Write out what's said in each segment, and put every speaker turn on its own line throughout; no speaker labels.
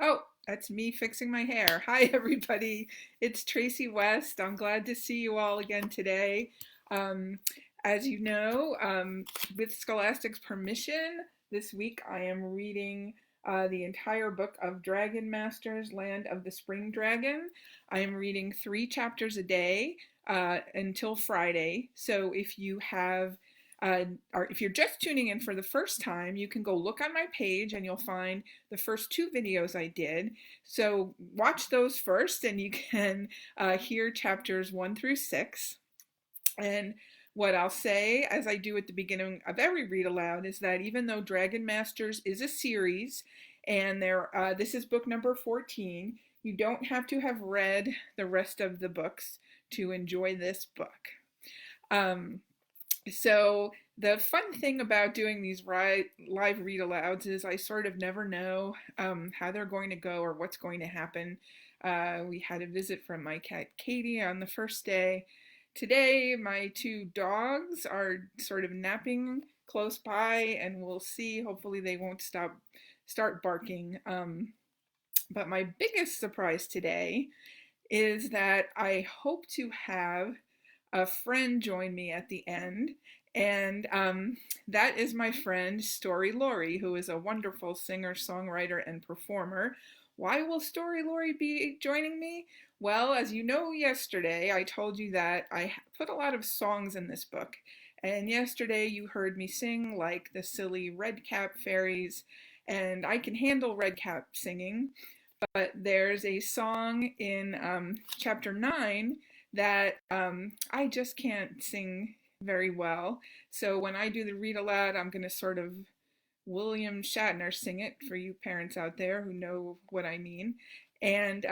Oh, that's me fixing my hair. Hi, everybody. It's Tracey West. I'm glad to see you all again today. Um, as you know, with Scholastic's permission, this week I am reading the entire book of Dragon Masters, Land of the Spring Dragon. I am reading 3 chapters a day until Friday. So if you have or if you're just tuning in for the first time, you can go look on my page and you'll find the first 2 videos I did. So watch those first and you can hear chapters 1 through 6. And what I'll say, as I do at the beginning of every read aloud, is that even though Dragon Masters is a series, and this is book number 14, you don't have to have read the rest of the books to enjoy this book. So the fun thing about doing these live read alouds is I sort of never know how they're going to go or what's going to happen. We had a visit from my cat Katie on the first day. Today, my 2 dogs are sort of napping close by, and we'll see. Hopefully, they won't start barking. But my biggest surprise today is that I hope to have a friend join me at the end. And that is my friend Story Laurie, who is a wonderful singer, songwriter, and performer. Why will Story Laurie be joining me? Well, as you know, yesterday I told you that I put a lot of songs in this book. And yesterday you heard me sing like the silly Redcap fairies, and I can handle Redcap singing. But there's a song in chapter 9 that I just can't sing very well. So when I do the read aloud, I'm going to sort of William Shatner sing it for you parents out there who know what I mean. And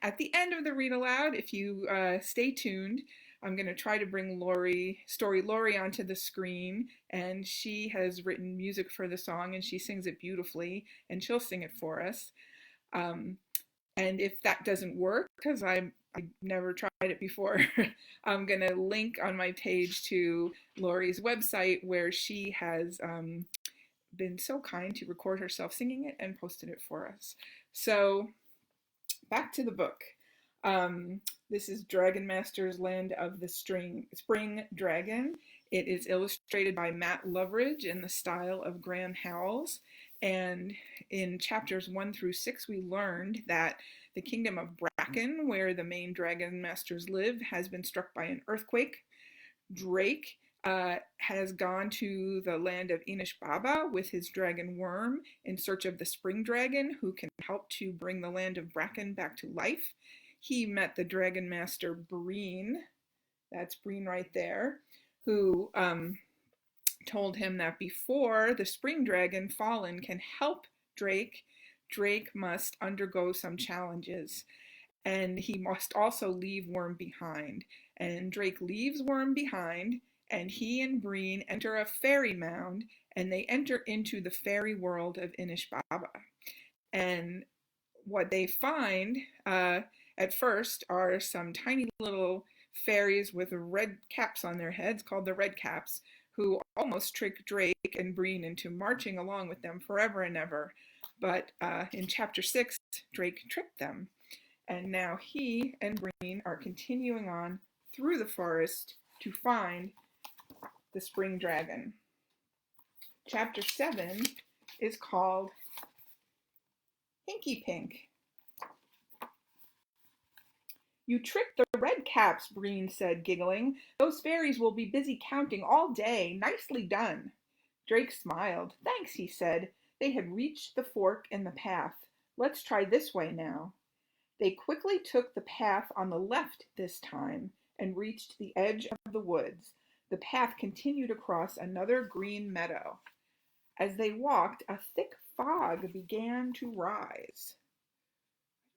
at the end of the read aloud, if you stay tuned, I'm going to try to bring Story Laurie onto the screen, and she has written music for the song, and she sings it beautifully, and she'll sing it for us. Um, and if that doesn't work, because I never tried it before, I'm going to link on my page to Laurie's website where she has been so kind to record herself singing it and posted it for us. So back to the book. Um, this is Dragon Masters Land of the Spring Dragon. It is illustrated by Matt Loveridge in the style of Graham Howells. And in chapters 1 through 6, we learned that the kingdom of Bracken, where the main dragon masters live, has been struck by an earthquake. Drake has gone to the land of Inish Baba with his dragon Worm in search of the spring dragon who can help to bring the land of Bracken back to life. He met the dragon master Breen, that's Breen right there, who told him that before the spring dragon Fallen can help Drake, Drake must undergo some challenges. And he must also leave Worm behind. And Drake leaves Worm behind, and he and Breen enter a fairy mound, and they enter into the fairy world of Inish Baba. And what they find at first are some tiny little fairies with red caps on their heads called the Red Caps, who almost trick Drake and Breen into marching along with them forever and ever. But in chapter 6, Drake tricked them. And now he and Breen are continuing on through the forest to find the spring dragon. Chapter 7 is called Hinky Pink. You tricked the red caps, Breen said, giggling. Those fairies will be busy counting all day. Nicely done. Drake smiled. Thanks, he said. They had reached the fork in the path. Let's try this way now. They quickly took the path on the left this time and reached the edge of the woods. The path continued across another green meadow. As they walked, a thick fog began to rise.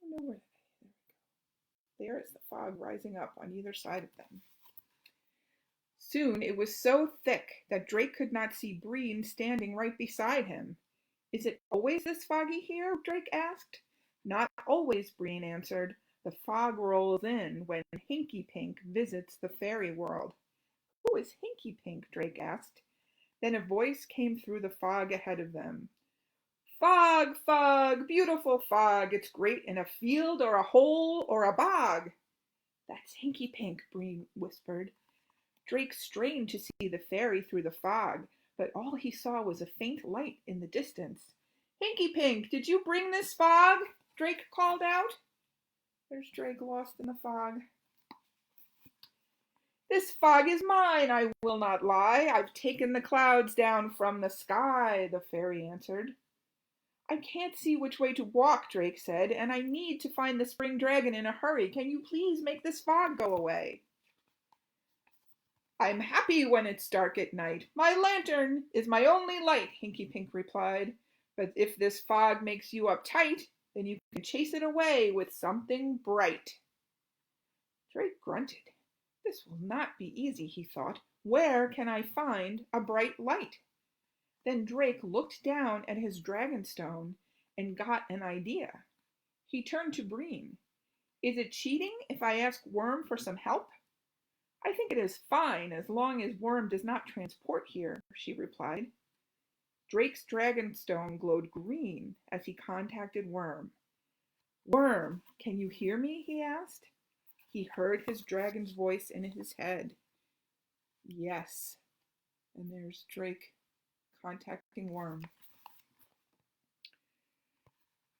I don't know where. There is the fog rising up on either side of them. Soon it was so thick that Drake could not see Breen standing right beside him. Is it always this foggy here? Drake asked. Not always, Breen answered. The fog rolls in when Hinky Pink visits the fairy world. Who is Hinky Pink? Drake asked. Then a voice came through the fog ahead of them. Fog, fog, beautiful fog. It's great in a field or a hole or a bog. That's Hinky Pink, Breen whispered. Drake strained to see the fairy through the fog, but all he saw was a faint light in the distance. Hinky Pink, did you bring this fog? Drake called out. There's Drake lost in the fog. This fog is mine, I will not lie. I've taken the clouds down from the sky, the fairy answered. I can't see which way to walk, Drake said, and I need to find the spring dragon in a hurry. Can you please make this fog go away? I'm happy when it's dark at night. My lantern is my only light, Hinky Pink replied. But if this fog makes you uptight, then you can chase it away with something bright. Drake grunted. This will not be easy, he thought. Where can I find a bright light? Then Drake looked down at his dragonstone and got an idea. He turned to Breen. Is it cheating if I ask Worm for some help? I think it is fine as long as Worm does not transport here, she replied. Drake's dragonstone glowed green as he contacted Worm. Worm, can you hear me? He asked. He heard his dragon's voice in his head. Yes. And there's Drake contacting Worm.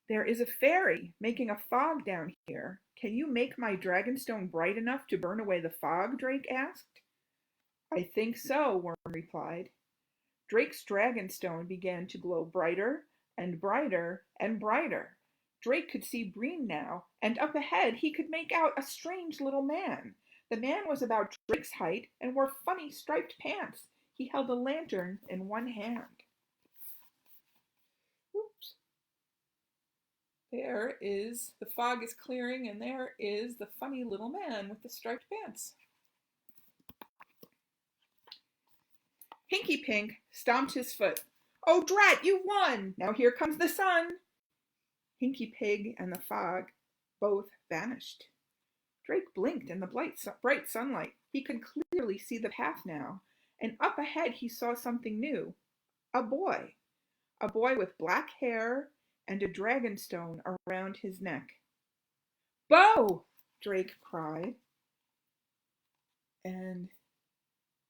There is a fairy making a fog down here. Can you make my dragonstone bright enough to burn away the fog? Drake asked. I think so, Worm replied. Drake's dragonstone began to glow brighter and brighter and brighter. Drake could see Breen now, and up ahead he could make out a strange little man. The man was about Drake's height and wore funny striped pants. He held a lantern in one hand. Oops. There is, the fog is clearing, and there is the funny little man with the striped pants. Hinky Pink stomped his foot. Oh, drat, you won! Now here comes the sun! Hinky Pig and the fog both vanished. Drake blinked in the bright sunlight. He could clearly see the path now, and up ahead he saw something new. A boy with black hair and a dragonstone around his neck. Bo! Drake cried. And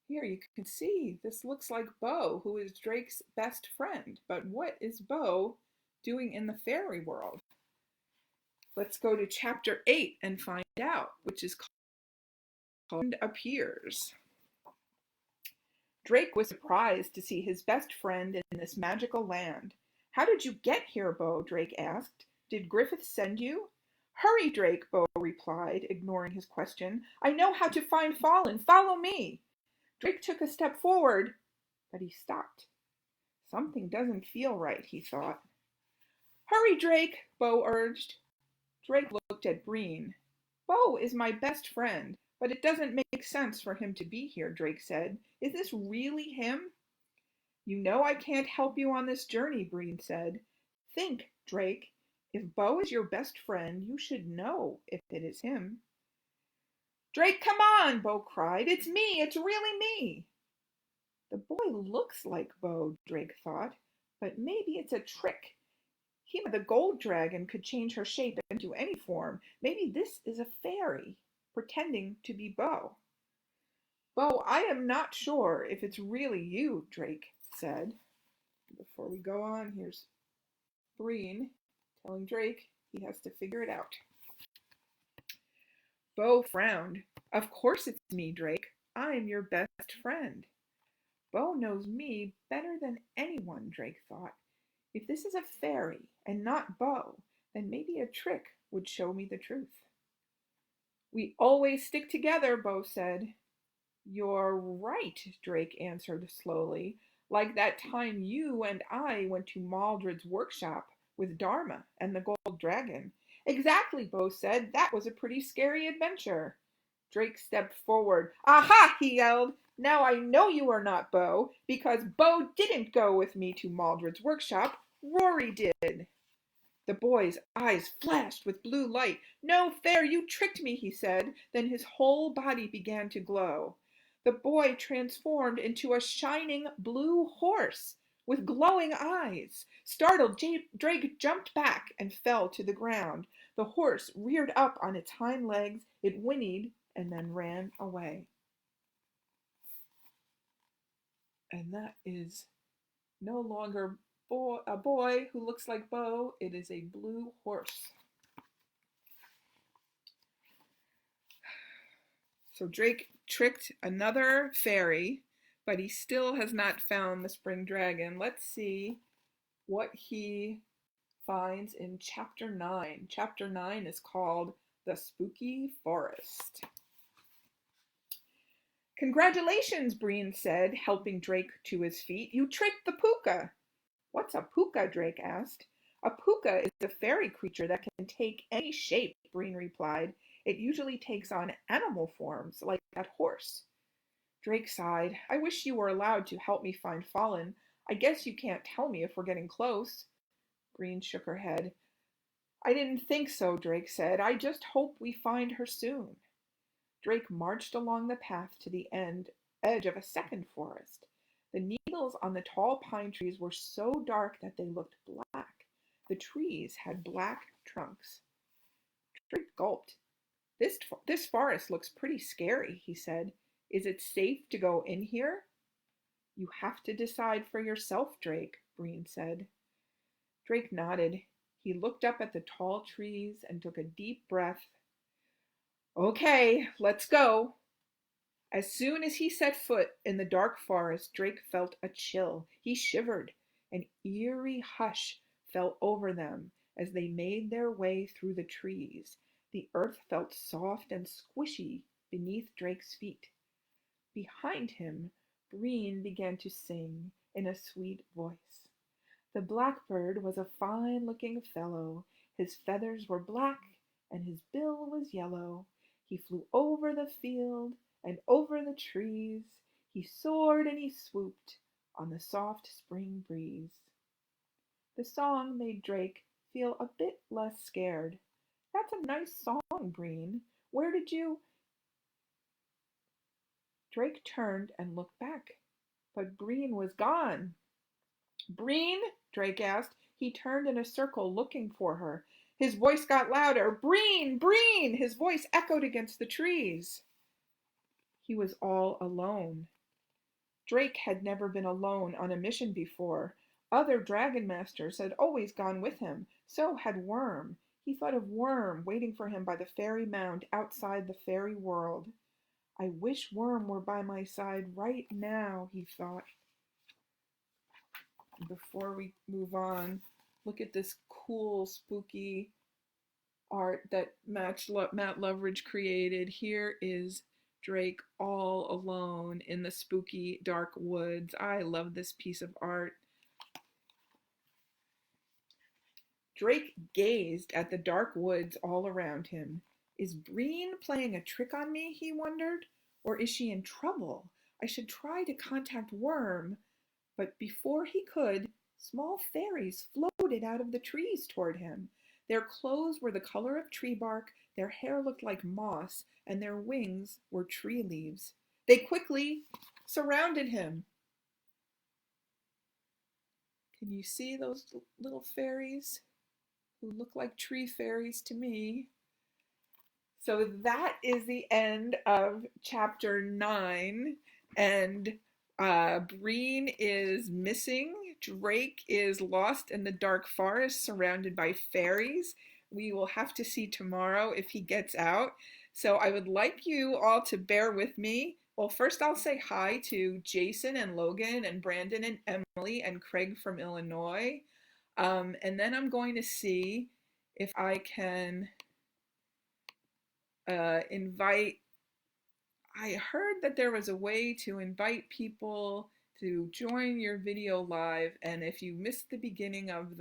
here you can see, this looks like Bo, who is Drake's best friend. But what is Bo doing in the fairy world? Let's go to chapter 8 and find out, which is called Appears. Drake was surprised to see his best friend in this magical land. How did you get here, Bo? Drake asked. Did Griffith send you? Hurry, Drake, Bo replied, ignoring his question. I know how to find Fallen. Follow me. Drake took a step forward, but he stopped. Something doesn't feel right, he thought. Hurry, Drake, Bo urged. Drake looked at Breen. Bo is my best friend, but it doesn't make sense for him to be here, Drake said. Is this really him? You know I can't help you on this journey, Breen said. Think, Drake. If Bo is your best friend, you should know if it is him. Drake, come on, Bo cried. It's me. It's really me. The boy looks like Bo, Drake thought, but maybe it's a trick. Hema the gold dragon could change her shape into any form. Maybe this is a fairy pretending to be Bo. Bo, I am not sure if it's really you, Drake said. Before we go on, here's Breen telling Drake he has to figure it out. Bo frowned. Of course it's me, Drake. I'm your best friend. Bo knows me better than anyone, Drake thought. If this is a fairy and not Bo, then maybe a trick would show me the truth. We always stick together, Bo said. You're right, Drake answered slowly, like that time you and I went to Maldred's workshop with Dharma and the gold dragon. Exactly, Bo said. That was a pretty scary adventure. Drake stepped forward. Aha, he yelled. Now I know you are not Bo, because Bo didn't go with me to Maldred's workshop. Rory did. The boy's eyes flashed with blue light. No fair, you tricked me, he said. Then his whole body began to glow. The boy transformed into a shining blue horse. with glowing eyes. Startled, Drake jumped back and fell to the ground. The horse reared up on its hind legs, it whinnied, and then ran away. And that is no longer a boy who looks like Bo. It is a blue horse. So Drake tricked another fairy, but he still has not found the spring dragon. Let's see what he finds in chapter 9. Chapter 9 is called The Spooky Forest. Congratulations, Breen said, helping Drake to his feet. You tricked the puka. What's a puka? Drake asked. A puka is a fairy creature that can take any shape, Breen replied. It usually takes on animal forms, like that horse. Drake sighed. I wish you were allowed to help me find Fallen. I guess you can't tell me if we're getting close. Breen shook her head. I didn't think so, Drake said. I just hope we find her soon. Drake marched along the path to the edge of a second forest. The needles on the tall pine trees were so dark that they looked black. The trees had black trunks. Drake gulped. This forest looks pretty scary, he said. Is it safe to go in here? You have to decide for yourself, Drake, Breen said. Drake nodded. He looked up at the tall trees and took a deep breath. Okay, let's go. As soon as he set foot in the dark forest, Drake felt a chill. He shivered. An eerie hush fell over them as they made their way through the trees. The earth felt soft and squishy beneath Drake's feet. Behind him, Breen began to sing in a sweet voice. The blackbird was a fine-looking fellow. His feathers were black, and his bill was yellow. He flew over the field and over the trees. He soared and he swooped on the soft spring breeze. The song made Drake feel a bit less scared. That's a nice song, Breen. Where did you... Drake turned and looked back, but Breen was gone. Breen? Drake asked. He turned in a circle looking for her. His voice got louder. Breen! Breen! His voice echoed against the trees. He was all alone. Drake had never been alone on a mission before. Other dragon masters had always gone with him. So had Worm. He thought of Worm waiting for him by the fairy mound outside the fairy world. I wish Worm were by my side right now, he thought. Before we move on, look at this cool, spooky art that Matt Loveridge created. Here is Drake all alone in the spooky, dark woods. I love this piece of art. Drake gazed at the dark woods all around him. Is Breen playing a trick on me, he wondered, or is she in trouble? I should try to contact Worm. But before he could, small fairies floated out of the trees toward him. Their clothes were the color of tree bark, their hair looked like moss, and their wings were tree leaves. They quickly surrounded him. Can you see those little fairies who look like tree fairies to me? So that is the end of chapter 9, and Breen is missing. Drake is lost in the dark forest surrounded by fairies. We will have to see tomorrow if he gets out. So I would like you all to bear with me. Well, first I'll say hi to Jason and Logan and Brandon and Emily and Craig from Illinois. And then I'm going to see if I can invite... I heard that there was a way to invite people to join your video live, and if you missed the beginning of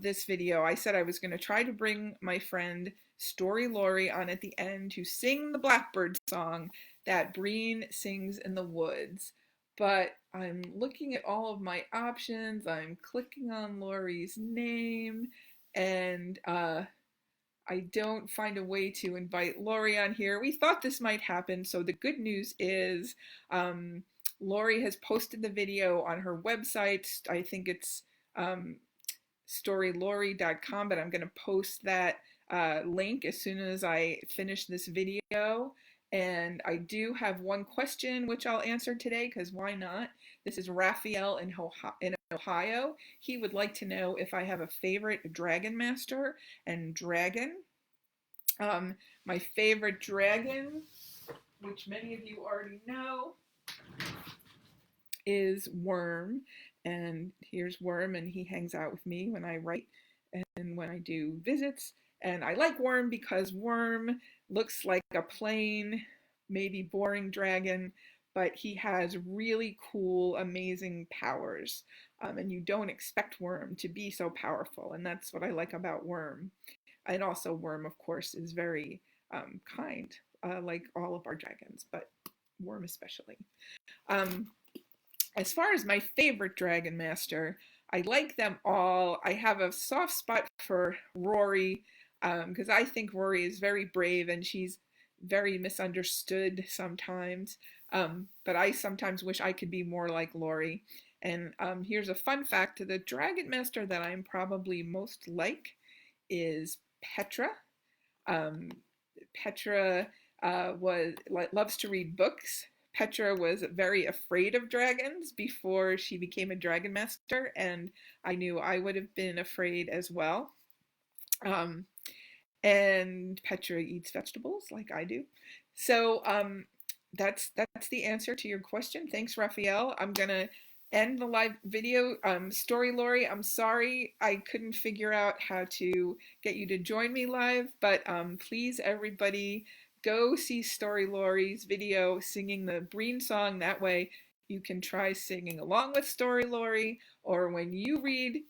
this video, I said I was going to try to bring my friend Story Lori on at the end to sing the Blackbird song that Breen sings in the woods. But I'm looking at all of my options. I'm clicking on Lori's name, and I don't find a way to invite Lori on here. We thought this might happen, so the good news is Lori has posted the video on her website. I think it's um, storylori.com, but I'm going to post that link as soon as I finish this video. And I do have one question which I'll answer today because why not? This is Raphael in Ohio. He would like to know if I have a favorite dragon master and dragon. My favorite dragon, which many of you already know, is Worm. And here's Worm, and he hangs out with me when I write and when I do visits. And I like Worm because Worm looks like a plain, maybe boring dragon, but he has really cool, amazing powers. And you don't expect Worm to be so powerful, and that's what I like about Worm. And also, Worm, of course, is very kind, like all of our dragons, but Worm especially. Um, as far as my favorite Dragon Master, I like them all. I have a soft spot for Rory because I think Rory is very brave and she's very misunderstood sometimes. But I sometimes wish I could be more like Lori. And here's a fun fact: the Dragon Master that I'm probably most like is Petra. Um, Petra loves to read books. Petra was very afraid of dragons before she became a dragon master, and I knew I would have been afraid as well. Um, and Petra eats vegetables like I do. So that's the answer to your question. Thanks, Raphael. I'm gonna end the live video. Story Lori, I'm sorry I couldn't figure out how to get you to join me live, but please, everybody, go see Story Lori's video singing the Breen song. That way you can try singing along with Story Lori, or when you read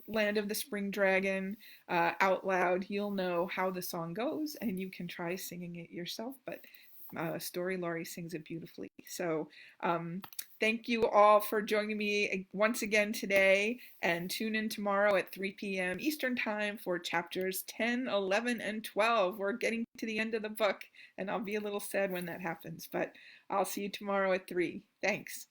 Land of the Spring Dragon out loud, you'll know how the song goes and you can try singing it yourself. But Story Lori sings it beautifully. So thank you all for joining me once again today, and tune in tomorrow at 3 p.m. Eastern Time for chapters 10, 11, and 12. We're getting to the end of the book, and I'll be a little sad when that happens, but I'll see you tomorrow at 3. Thanks.